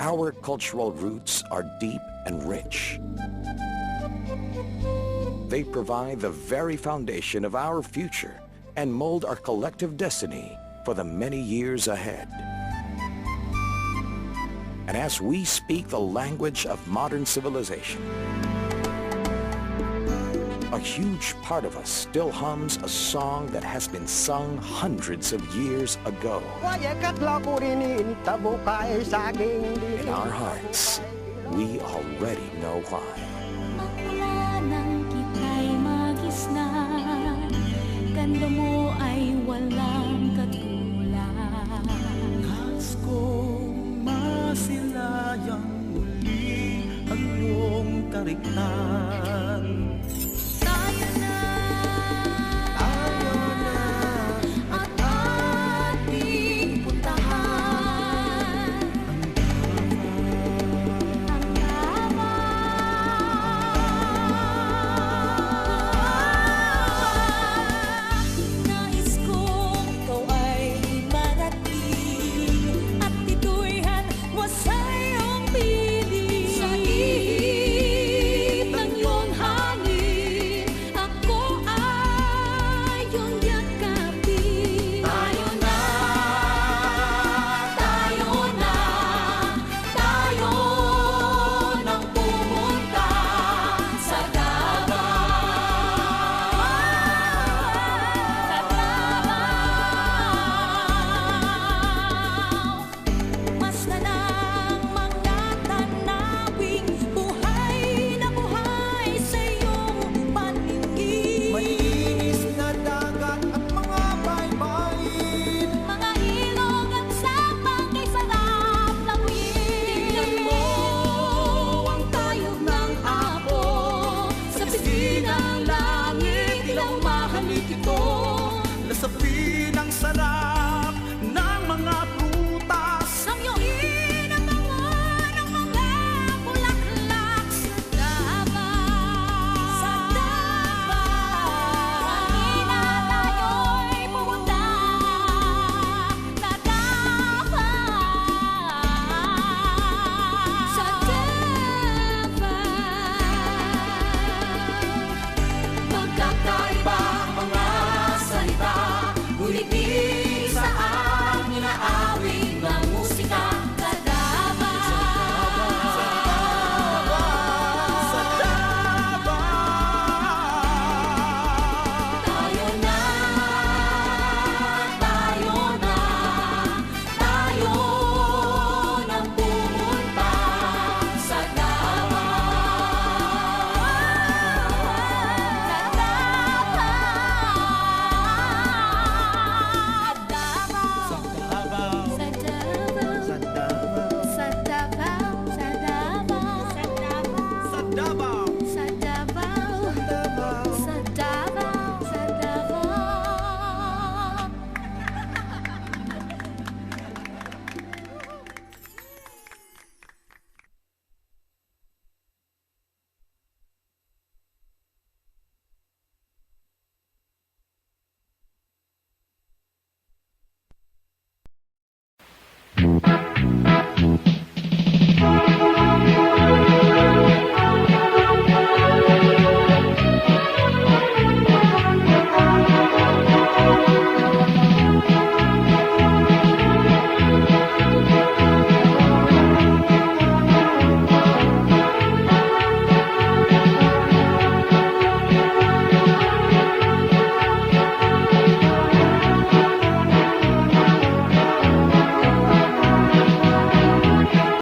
Our cultural roots are deep and rich. They provide the very foundation of our future and mold our collective destiny for the many years ahead. And as we speak the language of modern civilization, a huge part of us still hums a song that has been sung hundreds of years ago. In our hearts, we already know why. Makulanan kita'y magisnan, ganda mo ay walang katulad. Nais kong masilayang muli ang iyong kariktan.